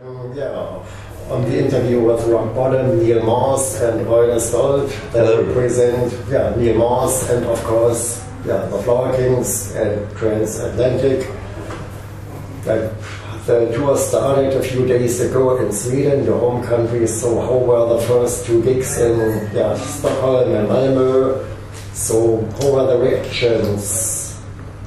Yeah, on the interview with rock bottom Neal Morse and Roine Stolt, they represent Neal Morse and of course the Flower Kings and Transatlantic. The tour started a few days ago in Sweden, your home country. So how were the first two gigs in Stockholm and Malmö? So how were the reactions?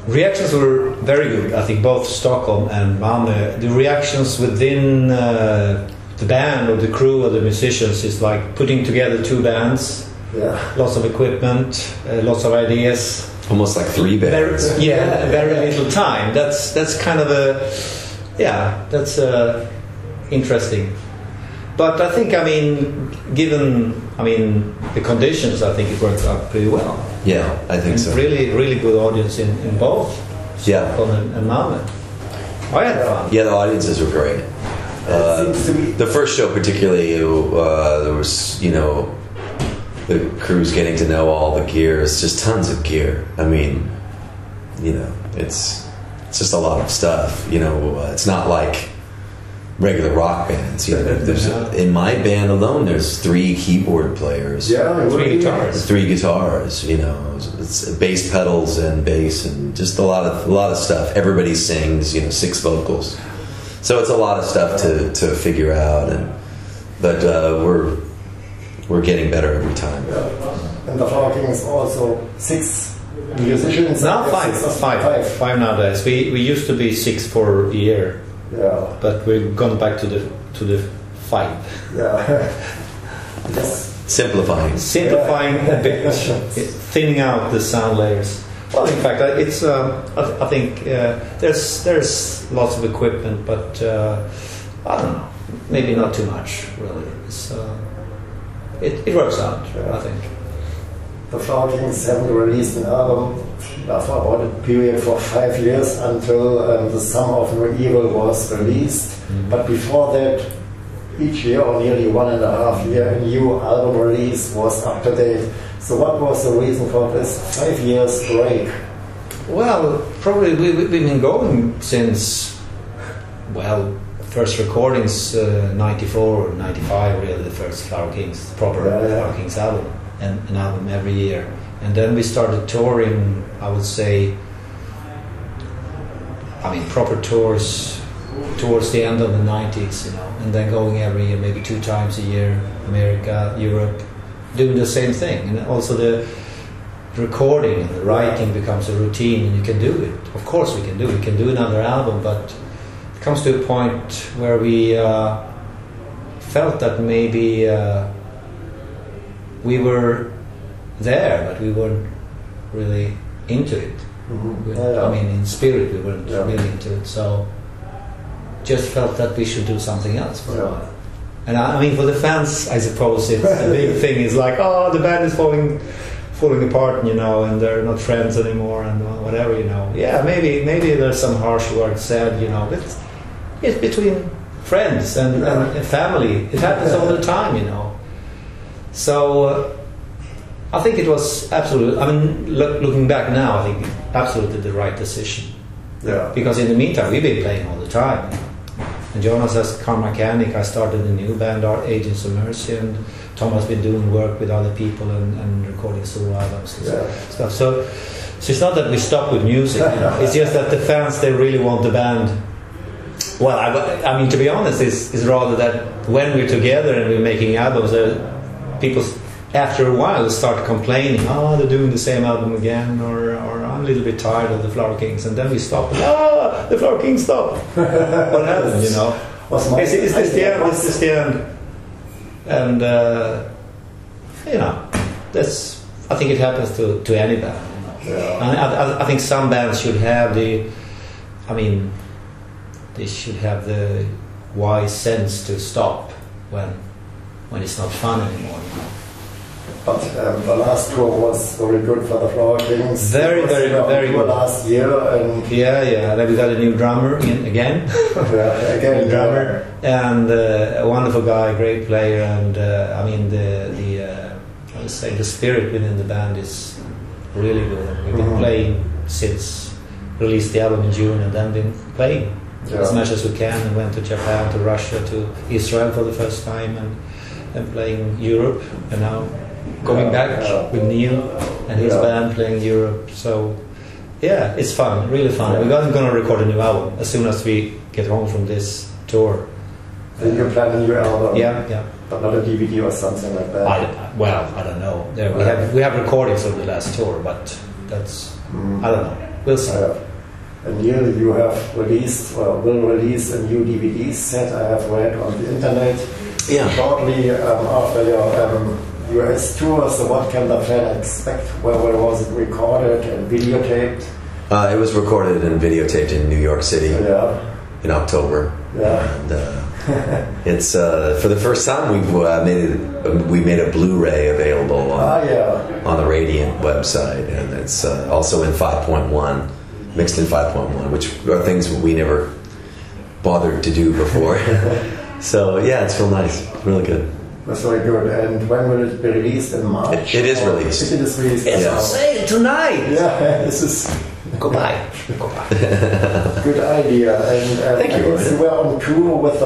Reactions were very good. I think both Stockholm and Malmö. The reactions within the band or the crew or the musicians is like putting together two bands. Yeah. Lots of equipment, lots of ideas. Almost like three bands. Very little time. That's kind of that's interesting. But I think, given the conditions, I think it worked out pretty well. Yeah, I think so. Really good audience in both Stockholm and Malmö. I had fun. Yeah, the audiences were great. The first show particularly, there was, the crew's getting to know all the gear. It's just tons of gear. It's just a lot of stuff. It's not like regular rock bands. In my band alone, there's 3 keyboard players. Yeah, 3 guitars. 3 guitars. It's bass pedals and bass and just a lot of stuff. Everybody sings. 6 vocals. So it's a lot of stuff to figure out, but we're getting better every time. Yeah. And the Flower Kings also 6 musicians. Now 5 nowadays. We used to be 6 for a year. Yeah. But we've gone back to the 5. Yeah. Simplifying a bit, thinning out the sound layers. Well, in fact, it's. I think there's lots of equipment, but I don't know. Maybe not too much, really. It works out, I think. The Flower Kings haven't released an album for about a period for 5 years until The Summer of No Evil was released. But before that, each year or nearly 1.5 years, a new album release was up to date. So what was the reason for this 5 years break? Well, probably we've been going since, first recordings 94 or 95, really, the first Flower Kings, proper Flower Kings album. And an album every year, and then we started touring. I would say, proper tours towards the end of the 90s, and then going every year, maybe 2 times a year, America, Europe, doing the same thing. And also the recording and the writing becomes a routine, and you can do it. Of course, we can do another album, but it comes to a point where we felt that maybe. We were there, but we weren't really into it. In spirit, we weren't really into it. So, just felt that we should do something else for a while. And for the fans, I suppose it's the big thing is like, the band is falling apart, and they're not friends anymore, and whatever, Yeah, maybe there's some harsh words said, but it's between friends and family. It happens all the time, So, I think it was absolutely. Looking back now, I think absolutely the right decision. Yeah. Because in the meantime, we've been playing all the time. And Jonas as car mechanic, I started a new band, our Agents of Mercy, and Tom has been doing work with other people and recording solo albums and stuff. So it's not that we stopped with music. It's just that the fans, they really want the band. Well, to be honest, it's rather that when we're together and we're making albums, people after a while start complaining, they're doing the same album again, or I'm a little bit tired of the Flower Kings, and then we stop, the Flower Kings stop. What happened, Is this the end? Is this the end? And I think it happens to any band. I think some bands should have they should have the wise sense to stop when it's not fun anymore. But the last tour was very good for the Flower Kings. Very good. Last year, and Then we got a new drummer again. Again, a drummer, and a wonderful guy, great player, and I would say the spirit within the band is really good. We've been playing since released the album in June, and then been playing as much as we can, and went to Japan, to Russia, to Israel for the first time, and playing Europe, and now coming back with Neal and his band playing Europe. So yeah, it's fun, really fun. We're going to record a new album as soon as we get home from this tour. Then you plan a new album? Yeah. But not a DVD or something like that? I don't know. We have recordings of the last tour, but that's, I don't know. We'll see. And Neal, you have released, or will release a new DVD set, I have read on the internet. Shortly after your US tour, so what can the fan expect? Where was it recorded and videotaped? It was recorded and videotaped in New York City in October. And, it's for the first time we made a Blu-ray available on the Radiant website, and it's also in 5.1, mixed in 5.1, which are things we never bothered to do before. So yeah, it's real nice, really good. That's very good. And when will it be released? In March? It is released. It is released. It's on sale tonight. Yeah, this is. Goodbye. Good idea. And thank you. You were on tour with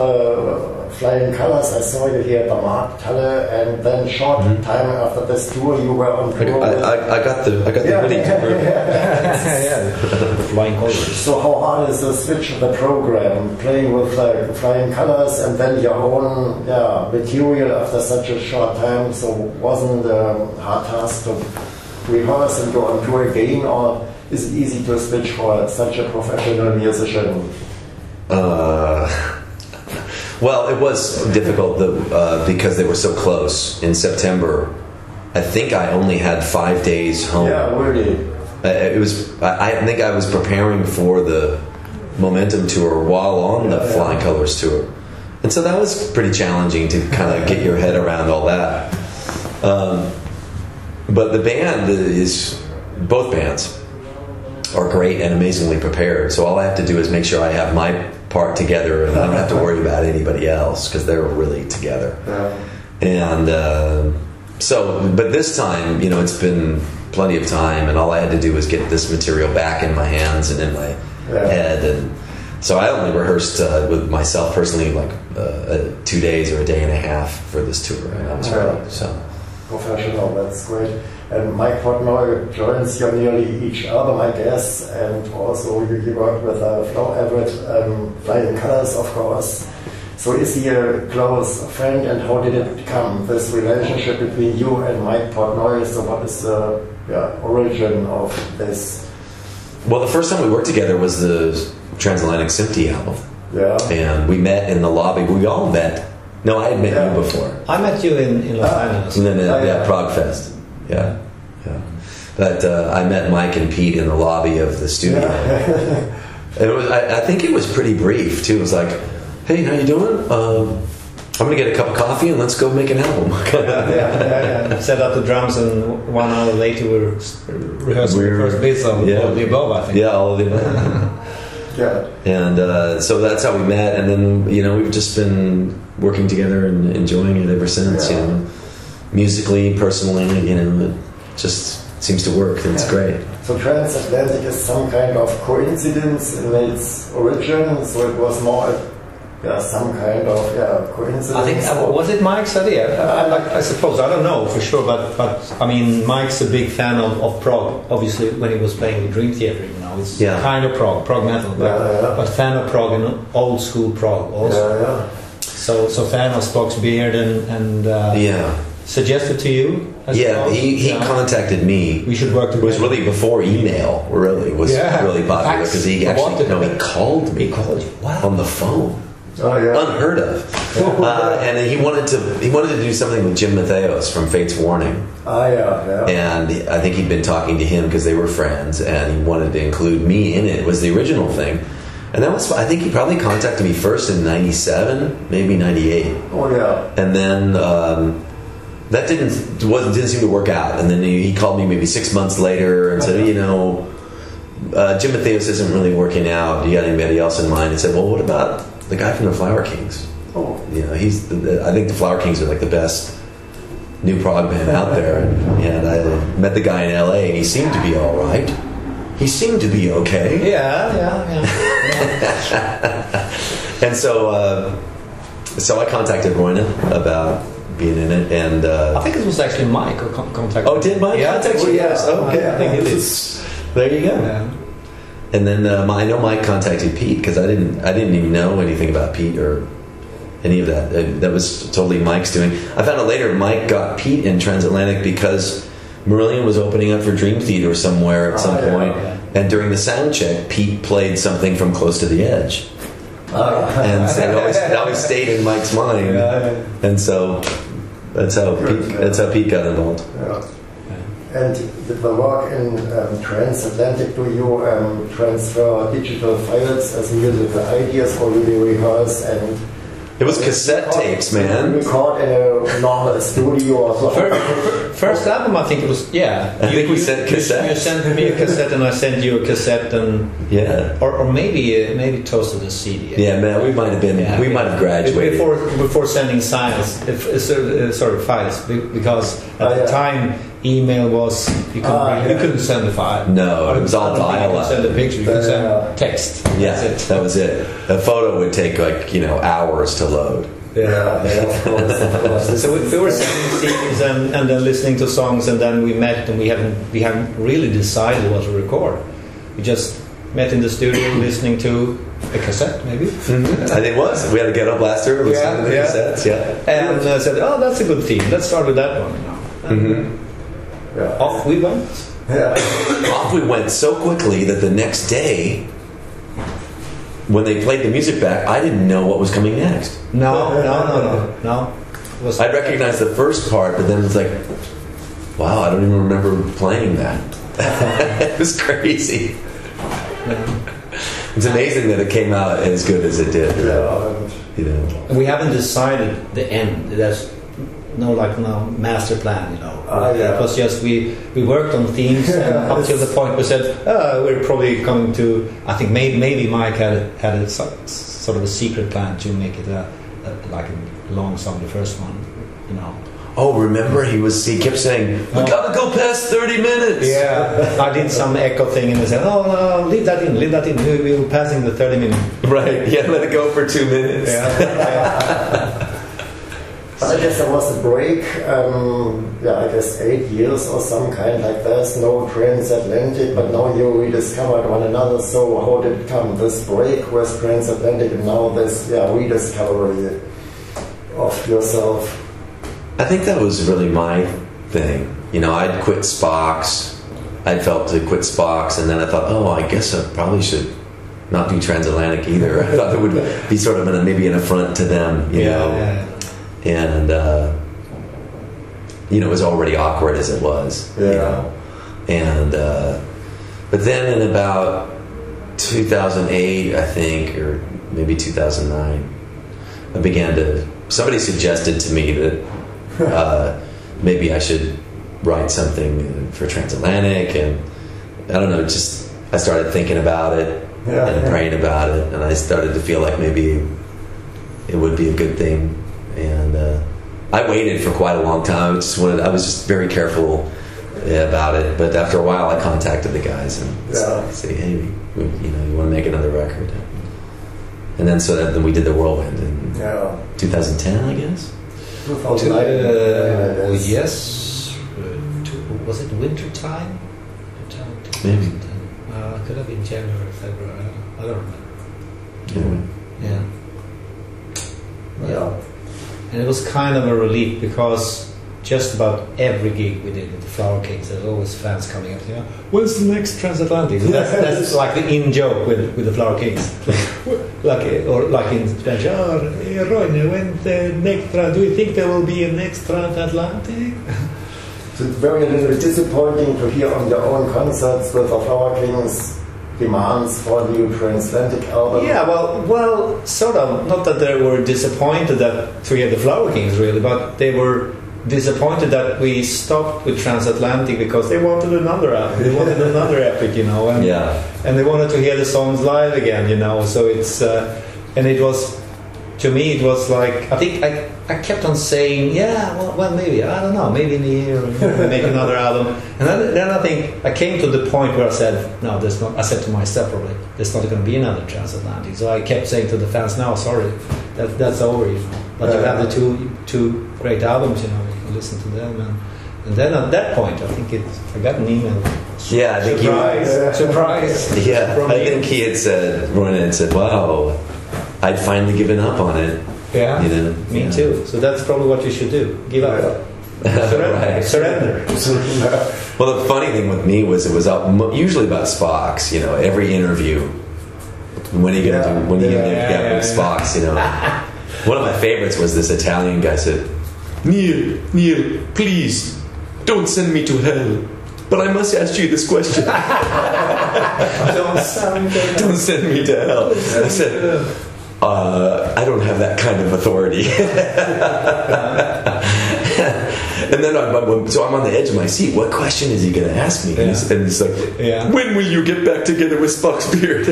Flying Colors. I saw you here at the Markthalle, and then short time after this tour, you were on tour. I got the video to prove it. Flying Colors. So how hard is the switch of the program, playing with Flying Colors and then your own material after such a short time? So wasn't a hard task to rehearse and go on tour again, or is it easy to switch for such a professional musician? Well, it was difficult because they were so close. In September, I think I only had 5 days home. Yeah, really. It was. I think I was preparing for the Momentum tour while on the Flying Colors tour, and so that was pretty challenging to kind of get your head around all that. But the band both bands are great and amazingly prepared. So all I have to do is make sure I have my part together, and I don't have to worry about anybody else because they're really together. And but this time, it's been plenty of time, and all I had to do was get this material back in my hands and in my head. And so I only rehearsed with myself personally like 2 days or a day and a half for this tour, and I was ready. So professional, that's great. And Mike Portnoy joins you nearly each album, I guess, and also you worked with Flo Everett, Flying Colors, of course. So is he a close friend, and how did it come, this relationship between you and Mike Portnoy? So what is the origin of this? Well, the first time we worked together was the Transatlantic Symphony album. Yeah. And we met in the lobby. We all met. No, I had met you before. I met you in Los Angeles. Prague Fest. Yeah. But I met Mike and Pete in the lobby of the studio. And it was, I think it was pretty brief too. It was like, "Hey, how you doing? I'm gonna get a cup of coffee and let's go make an album." Set up the drums, and 1 hour later we were rehearsing the first bits of All of the Above, I think. Yeah, All of the Above. And so that's how we met, and then we've just been working together and enjoying it ever since. Musically, personally, it just seems to work, and it's great. So Transatlantic is some kind of coincidence in its origin, so it was more some kind of coincidence. I think was it Mike's idea? I suppose, I don't know for sure, but I mean, Mike's a big fan of prog. Obviously, when he was playing with Dream Theater, it's kind of prog metal, but fan of prog and old school prog also. So fan of Spock's Beard and suggested to you. He contacted me. We should work together. It was really before email. Really popular because he actually he called me. He called you on the phone. Unheard of. And he wanted to do something with Jim Mattheos from Fate's Warning. And I think he'd been talking to him because they were friends, and he wanted to include me in it. It was the original thing. And that was, I think he probably contacted me first in 97, maybe 98. And then that didn't seem to work out. And then he called me maybe 6 months later and said, Jim Mattheos isn't really working out. You got anybody else in mind? He said, well, what about the guy from the Flower Kings? I think the Flower Kings are like the best new prog band out there. And I met the guy in LA, and he seemed to be all right. He seemed to be okay. And so I contacted Roine about being in it, and I think it was actually Mike who contacted. Oh, did Mike contact you? Yes. Okay, I think it is. There you go. Yeah. And then I know Mike contacted Pete because I didn't even know anything about Pete or any of that. That was totally Mike's doing. I found out later Mike got Pete in Transatlantic because Marillion was opening up for Dream Theater somewhere at some point, and during the sound check, Pete played something from Close to the Edge, and so it always stayed in Mike's mind, and so that's how Pete got involved. Yeah. And with the work in Transatlantic, do you transfer digital files as musical ideas, or do you rehearse and? It was cassette tapes, man. Record in a normal studio or so. First album, I think it was. Yeah, I think we sent cassettes. You sent me a cassette, and I sent you a cassette, and or maybe toasted a CD. Yeah, man, we might have been. We might have graduated before sending files, because at the time email was you couldn't send a file. No, it was all dial-up. You could send a picture. You could send text. Yeah, that was it. A photo would take hours to load. Yeah, of course. So we were sending CDs and then listening to songs, and then we met, and we haven't really decided what to record. We just met in the studio listening to a cassette, maybe. Mm-hmm. I think it was. We had a ghetto blaster listening to the cassettes. Yeah, and said, "Oh, that's a good theme. Let's start with that one." Mm-hmm. Yeah. Off we went. Yeah. Off we went so quickly that the next day, when they played the music back, I didn't know what was coming next. No. I recognized the first part, but then it was like, wow, I don't even remember playing that. It was crazy. It's amazing that it came out as good as it did. Yeah. We haven't decided the end. There's no master plan, It was just we worked on themes, and up till the point we said we're probably coming to. I think maybe Mike had a sort of a secret plan to make it a long song, the first one, Oh, remember he kept saying, we gotta go past 30 minutes. Yeah, I did some echo thing, and they said, oh no, leave that in. We were passing the 30 minutes. Right? Yeah, let it go for 2 minutes. Yeah. But I guess there was a break, I guess 8 years or some kind like that, no Transatlantic, but now you rediscovered one another, so how did it come, this break with Transatlantic and now this rediscovery of yourself? I think that was really my thing. I'd quit Spock's, I felt to quit Spock's, and then I thought, I guess I probably should not do Transatlantic either. I thought it would be sort of maybe an affront to them, you know. Yeah. And it was already awkward as it was. And but then in about 2008, I think, or maybe 2009, somebody suggested to me that maybe I should write something for Transatlantic, and I don't know, I started thinking about it and praying about it, and I started to feel like maybe it would be a good thing. And I waited for quite a long time. I was just very careful about it. But after a while, I contacted the guys and said, "Hey, you want to make another record?" And then then we did the Whirlwind in 2010, I guess. 2009. Yes. Was it winter time? Maybe. Could have been January, February. I don't remember. Yeah. And it was kind of a relief, because just about every gig we did with the Flower Kings, there's always fans coming up to me, when's the next Transatlantic? That's like the in-joke with the Flower Kings. like in Spanish, Roine, when the next, do you think there will be a next Transatlantic? So it's very little disappointing to hear on your own concerts with the Flower Kings demands for the new Transatlantic album. Yeah, well, sort of. Not that they were disappointed to hear the Flower Kings, really, but they were disappointed that we stopped with Transatlantic, because they wanted another album. They wanted another epic, and they wanted to hear the songs live again, So it's and it was to me it was like, I think I kept on saying, yeah, well maybe, I don't know, maybe in a year we'll make another album. And then I think I came to the point where I said, no, there's not. I said to myself, probably there's not going to be another Transatlantic. So I kept saying to the fans, no, sorry, that's over, you know. But you have the two great albums, you know, you can listen to them. And then at that point, I think I got an email. Yeah, I think surprise. Yeah, I think he had said, Roine had said, wow, I'd finally given up on it. Yeah, you know? Me too. So that's probably what you should do. Give up. Surrender. Well, the funny thing with me was it was usually about Spock's. You know, every interview. When are you gonna get with Spock's? You know, one of my favorites was this Italian guy said, Neal, please don't send me to hell. But I must ask you this question. Don't send me to hell. I said, I don't have that kind of authority. And then I'm on the edge of my seat. What question is he going to ask me? And he's like, when will you get back together with Spock's beard?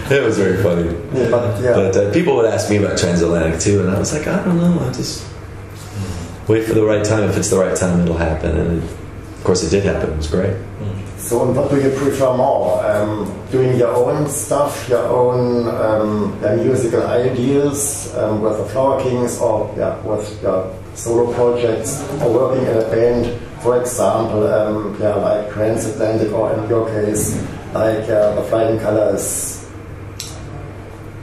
It was very funny. But people would ask me about Transatlantic too, and I was like, I don't know. I just wait for the right time. If it's the right time, it'll happen. And of course, it did happen. It was great. So, what do you prefer more? Doing your own stuff, your own musical ideas with the Flower Kings, or with your solo projects, or working in a band, for example, like Transatlantic, or in your case, like the Flying Colours?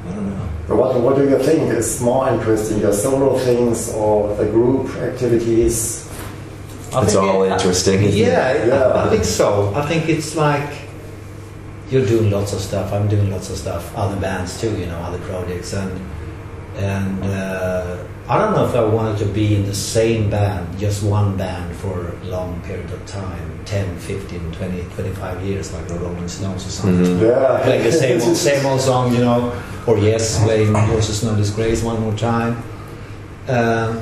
I don't know. What do you think is more interesting, your solo things or the group activities? It's all interesting, isn't it? I think so. I think it's like you're doing lots of stuff. I'm doing lots of stuff. Other bands too, you know, other projects, and I don't know if I wanted to be in the same band, just one band for a long period of time, 10, 15, 20, 25 years, like the Rolling Stones or something. Mm-hmm. Playing the same old song, you know, or playing Horses No Disgrace one more time. I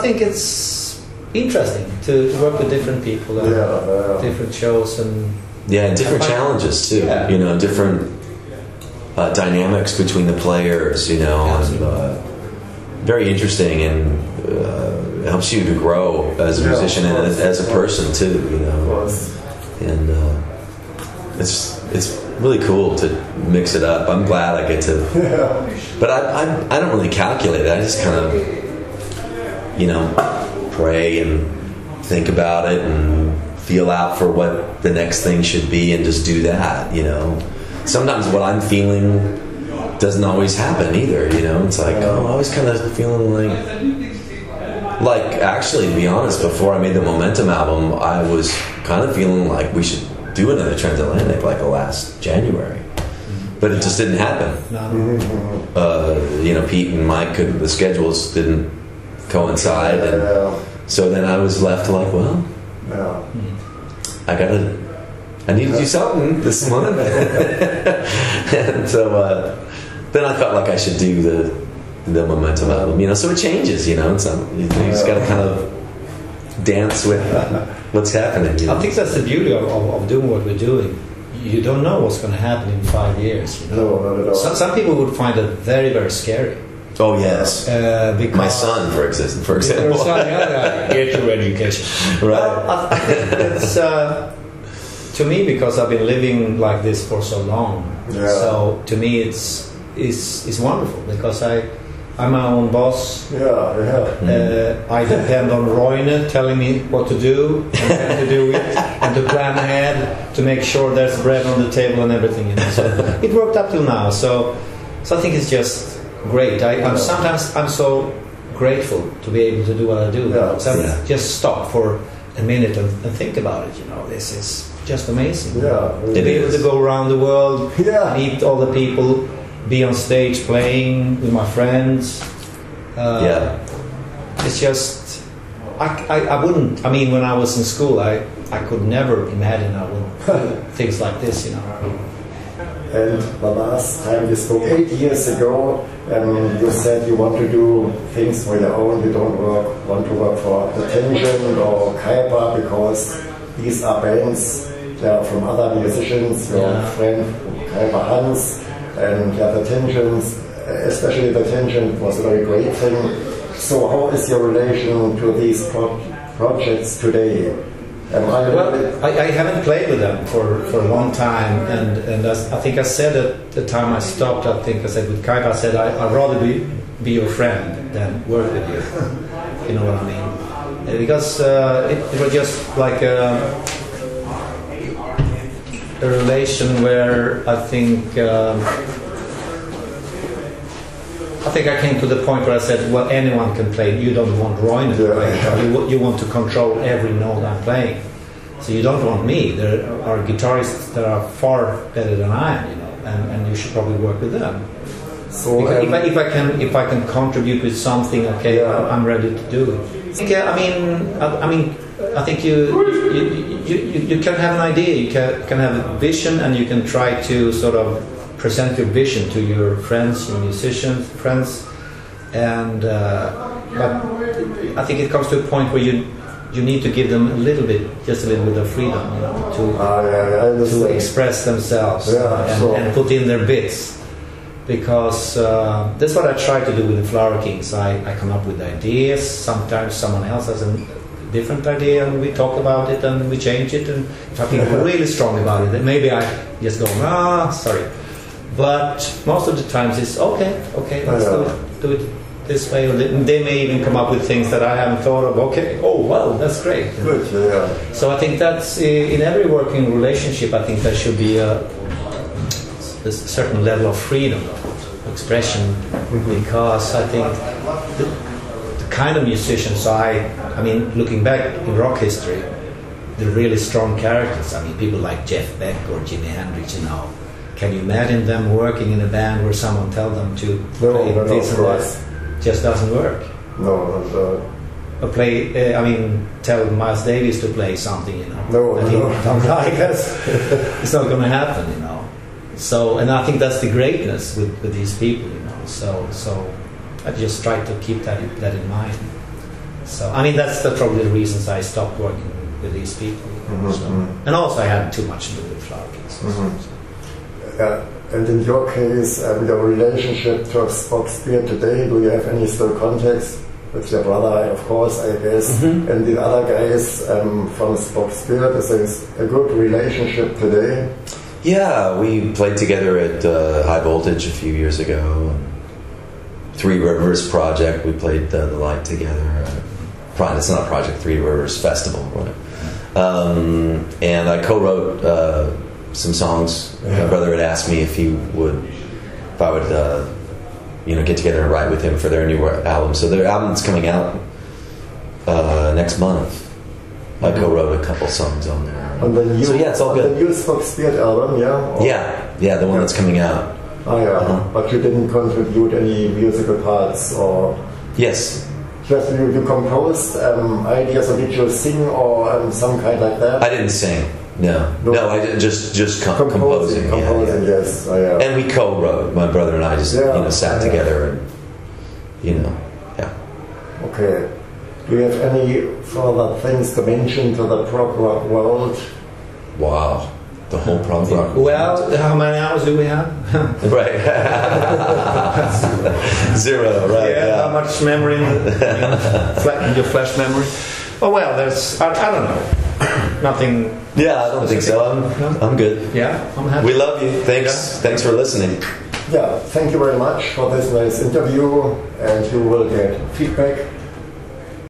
think it's interesting to work with different people and different shows and different challenges too. You know, different dynamics between the players. You know, and very interesting, and helps you to grow as a musician and as a person too. You know, and it's really cool to mix it up. I'm glad I get to, but I don't really calculate it. I just kind of, you know, pray and think about it and feel out for what the next thing should be and just do that, you know. Sometimes what I'm feeling doesn't always happen either, you know. It's like, I was kind of feeling like actually, to be honest, before I made the Momentum album, I was kind of feeling like we should do another Transatlantic like last January. But it just didn't happen. You know, Pete and Mike the schedules didn't coincide, and so then I was left like, well, I need to do something this month. And so then I felt like I should do the Momentum album, you know. So it changes, you know. You just got to kind of dance with what's happening, you know? I think that's the beauty of doing what we're doing. You don't know what's going to happen in 5 years, you know? No, not at all. Some people would find it very, very scary. Oh yes, because my son, for example. Your son, get your education. Right. Well, I think it's to me, because I've been living like this for so long. So to me, it's wonderful because I'm my own boss. I depend on Roine telling me what to do and when to do it, and to plan ahead to make sure there's bread on the table and everything. You know? So it worked up till now. So I think it's just great. I'm so grateful to be able to do what I do. Just stop for a minute and think about it. You know, this is just amazing. To be able to go around the world, meet all the people, be on stage playing with my friends. It's just I wouldn't. I mean, when I was in school, I could never imagine I would things like this. You know. And the last time we spoke 8 years ago, you said you want to do things for your own. You don't want to work for The Tension or Kaiba, because these are bands from other musicians. Your friend Kaiba Hans and The Tensions, especially the Tangent was a very great thing. So how is your relation to these projects today? Well, I haven't played with them for a long time, and I think I said at the time I stopped, I think I said with Kaiba, I said I'd rather be your friend than work with you. You know what I mean? Because it was just like a relation where I think I came to the point where I said, well, anyone can play. You don't want Roine to play. You want to control every note I'm playing. So you don't want me. There are guitarists that are far better than I am, you know, and you should probably work with them. So if I can contribute with something, okay, I'm ready to do it. I mean, I think you can have an idea, you can have a vision, and you can try to sort of present your vision to your friends, your musicians, friends, and but I think it comes to a point where you need to give them just a little bit of freedom, you know, to express themselves and put in their bits. Because that's what I try to do with the Flower Kings. I come up with ideas. Sometimes someone else has a different idea, and we talk about it and we change it. And if I feel really strong about it, then maybe I just go, sorry. But most of the times it's okay, let's do it this way. Or they may even come up with things that I haven't thought of. Okay, oh well, that's great. Good, yeah. So I think that's in every working relationship. I think there should be a certain level of freedom of expression, because I think the kind of musicians I mean, looking back in rock history, the really strong characters. I mean, people like Jeff Beck or Jimi Hendrix. You know, can you imagine them working in a band where someone tells them to play this and that? Just doesn't work. No. Or play. Tell Miles Davis to play something. You know, that he don't like us. It's not going to happen. You know. So, and I think that's the greatness with these people, you know. So I just try to keep that in mind. So, I mean, that's probably the reasons I stopped working with these people. You know, and also I had too much to do with Flower Kings. And in your case, the relationship to Spock Spear today, do you have any still contacts with your brother, of course, I guess, and the other guys from Spock Spear? Is there a good relationship today? Yeah, we played together at High Voltage a few years ago. Three Rivers Project, we played the Light together. It's not Project, Three Rivers Festival. Right? And I co-wrote some songs. My brother had asked me if I would get together and write with him for their new album. So their album's coming out next month. I co-wrote a couple songs on there. It's all good. The new Spock Spear album, yeah? Yeah, the one that's coming out. Oh, yeah. But you didn't contribute any musical parts, or? Yes. Just you composed ideas, or did you sing, or some kind like that? I didn't sing. No, I did just composing. Yes. Oh, yeah. And we co-wrote. My brother and I just sat together and Okay. Do you have any further things to mention to the prog rock world? Wow, the whole prog rock. Well, how many hours do we have? Right. 0, right? Yeah. How much memory in your flash memory? Oh well, there's I don't know. Nothing. Yeah, I don't think so. I'm good. Yeah, I'm happy. We love you. Thanks for listening. Yeah, thank you very much for this nice interview, and you will get feedback